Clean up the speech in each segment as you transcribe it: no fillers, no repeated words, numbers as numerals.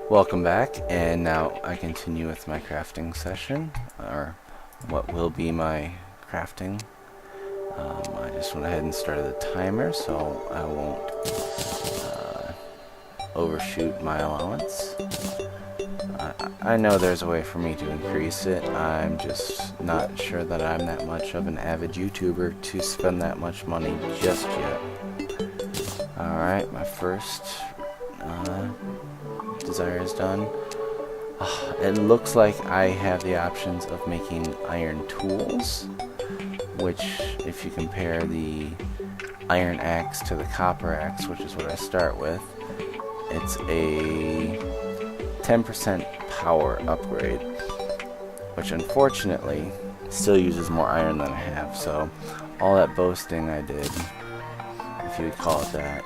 Welcome back, and now I continue with my crafting session, or what will be my crafting. I just went ahead and started the timer so I won't overshoot my allowance. I know there's a way for me to increase it. I'm just not sure that I'm that much of an avid YouTuber to spend that much money just yet. Alright, my first desire is done. It looks like I have the options of making iron tools, which if you compare the iron axe to the copper axe, which is what I start with, it's a 10% power upgrade, which unfortunately still uses more iron than I have. So all that boasting I did, if you would call it that,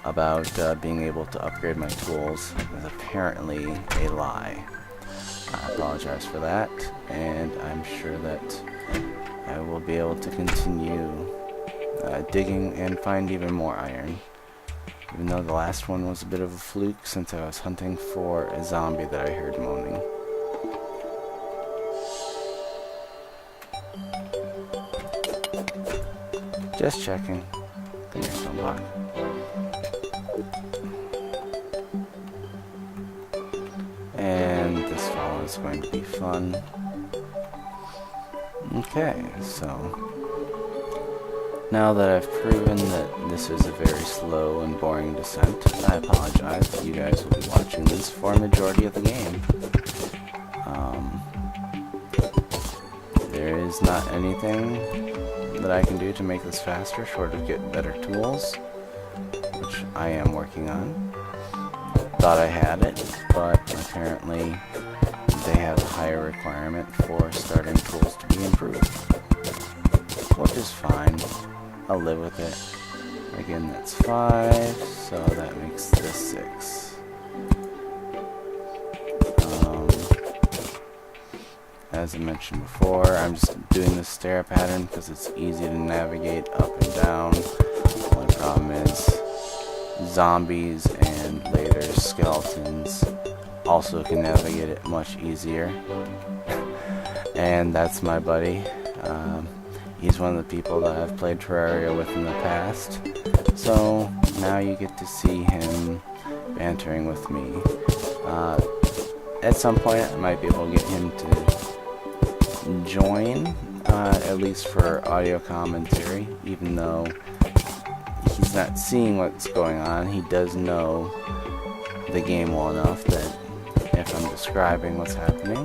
about being able to upgrade my tools is apparently a lie. I apologize for that, and I'm sure that I will be able to continue digging and find even more iron, even though the last one was a bit of a fluke since I was hunting for a zombie that I heard moaning. Just checking. Come here, Stoneblock. And this fall is going to be fun. Okay, so now that I've proven that this is a very slow and boring descent, I apologize, but you guys will be watching this for a majority of the game. There is not anything that I can do to make this faster short of get better tools, which I am working on. Thought I had it, but apparently they have a higher requirement for starting tools to be improved, which is fine. I'll live with it. Again, that's 5, so that makes this 6. As I mentioned before, I'm just doing the stair pattern because it's easy to navigate up and down. The only problem is zombies and later skeletons also can navigate it much easier. And that's my buddy. He's one of the people that I've played Terraria with in the past, so now you get to see him bantering with me. At some point I might be able to get him to join, at least for audio commentary, even though he's not seeing what's going on. He does know the game well enough that if I'm describing what's happening,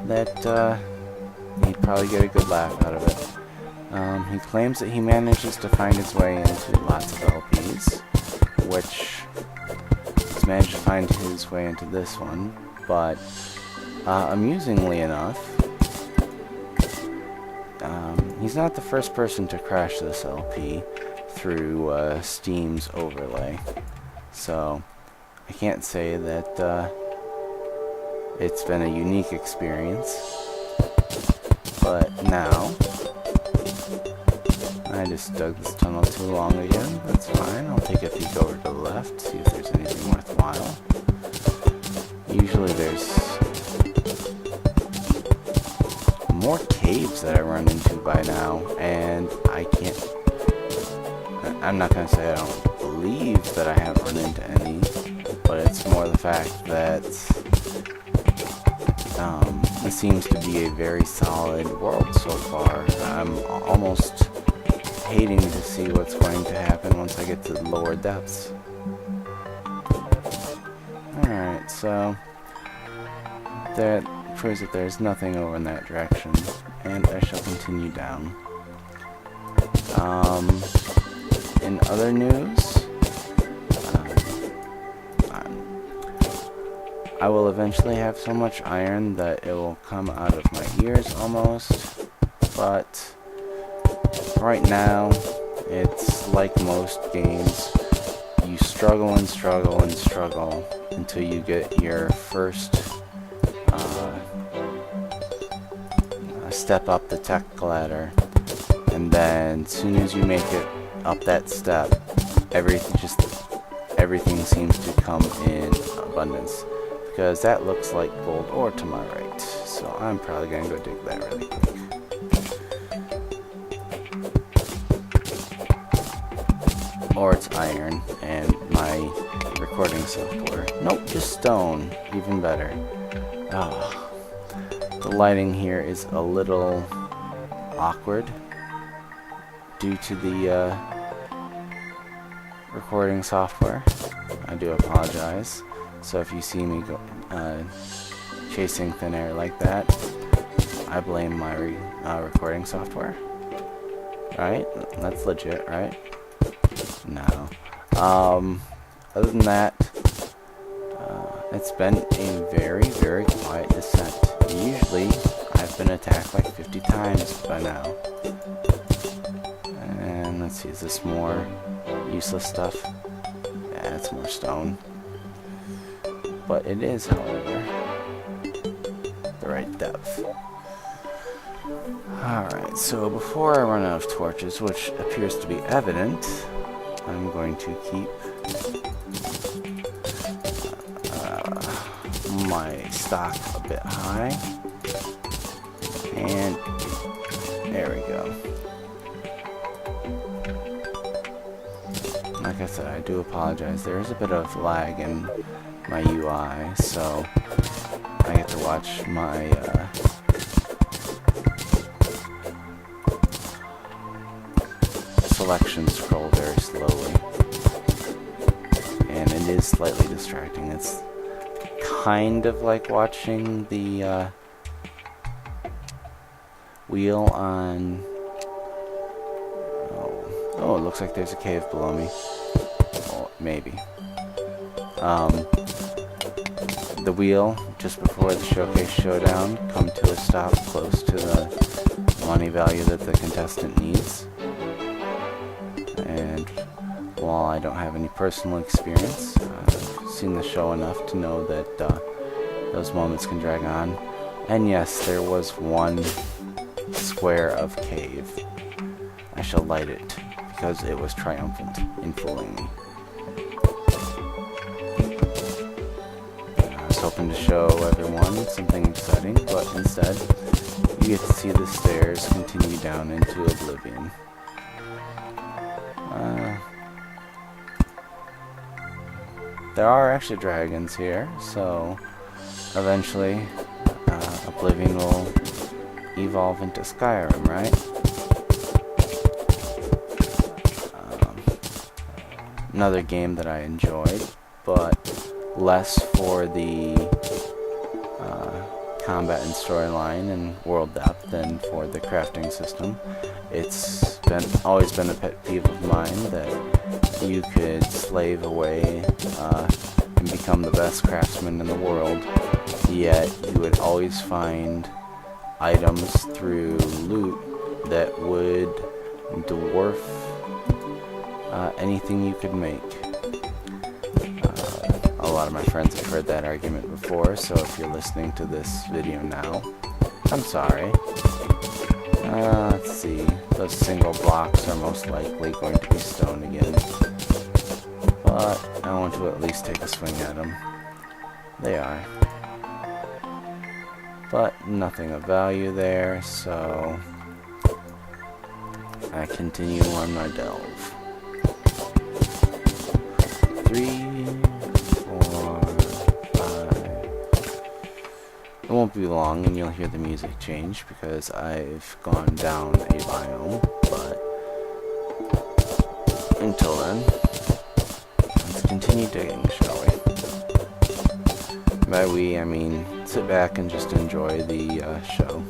that he'd probably get a good laugh out of it. He claims that he manages to find his way into lots of LPs, which he's managed to find his way into this one, but amusingly enough, he's not the first person to crash this LP through Steam's overlay, so I can't say that it's been a unique experience. But now I just dug this tunnel too long again. That's fine. I'll take a peek over to the left, see if there's anything worthwhile. Usually there's more caves that I run into by now, and I'm not going to say I don't believe that I haven't run into any, but it's more the fact that this seems to be a very solid world so far. I'm almost hating to see what's going to happen once I get to the lower depths. Alright, so that proves that there's nothing over in that direction, and I shall continue down. In other news, I will eventually have so much iron that it will come out of my ears almost, but right now it's like most games. You struggle and struggle and struggle until you get your first step up the tech ladder, and then as soon as you make it up that step, everything seems to come in abundance, because that looks like gold ore to my right. So I'm probably gonna go dig that really quick. Or it's iron, and my recording software. Nope, just stone. Even better. Oh, the lighting here is a little awkward due to the recording software. I do apologize. So if you see me go, chasing thin air like that, I blame my recording software. Right? That's legit, right? No. Other than that, it's been a very, very quiet descent. Usually, I've been attacked like 50 times by now. And let's see, is this more useless stuff? Yeah, it's more stone. But it is, however, the right depth. Alright, so before I run out of torches, which appears to be evident, I'm going to keep my stock a bit high. And there we go. Like I said, I do apologize. There is a bit of lag in my UI, so I get to watch my selection scroll very slowly, and it is slightly distracting. It's kind of like watching the wheel on... Oh, it looks like there's a cave below me. Well, maybe. The wheel, just before the showcase showdown, come to a stop close to the money value that the contestant needs. And while I don't have any personal experience, I've seen the show enough to know that those moments can drag on. And yes, there was one square of cave. I shall light it, because it was triumphant in fooling me. I was hoping to show everyone something exciting, but instead, you get to see the stairs continue down into oblivion. There are actually dragons here, so eventually Oblivion will evolve into Skyrim, right? Another game that I enjoyed, but less for the combat and storyline and world depth than for the crafting system. It's always been a pet peeve of mine that you could slave away and become the best craftsman in the world, yet you would always find items through loot that would dwarf anything you could make. A lot of my friends have heard that argument before, so if you're listening to this video now, I'm sorry. Let's see, those single blocks are most likely going to be stone again, but I want to at least take a swing at them. They are. But nothing of value there, so I continue on my delve. 3, 4, 5. It won't be long and you'll hear the music change because I've gone down a biome, but until then, let's continue digging, shall we? By we, I mean sit back and just enjoy the show,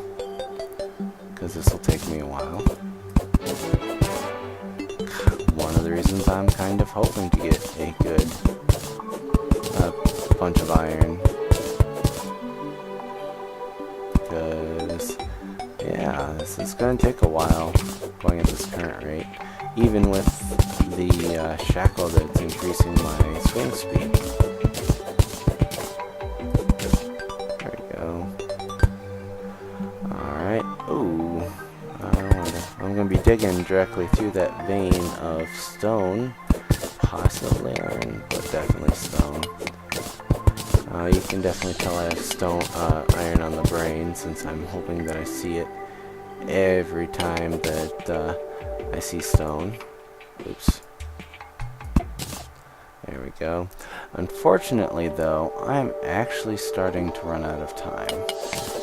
because this will take me a while. One of the reasons I'm kind of hoping to get a good bunch of iron, because yeah, this is going to take a while going at this current rate, even with the shackle that's increasing my swing speed. There we go. Alright, ooh, I'm going to be digging directly through that vein of stone, possibly iron, but definitely stone. You can definitely tell I have iron on the brain, since I'm hoping that I see it every time that I see stone. Oops. There we go. Unfortunately, though, I'm actually starting to run out of time.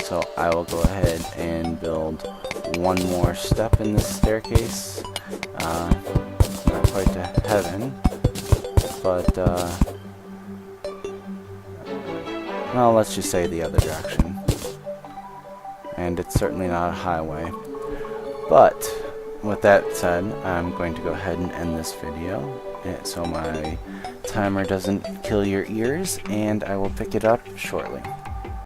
So I will go ahead and build one more step in this staircase. Not quite to heaven, but, well, let's just say the other direction. And it's certainly not a highway. But, with that said, I'm going to go ahead and end this video, so my timer doesn't kill your ears, and I will pick it up shortly.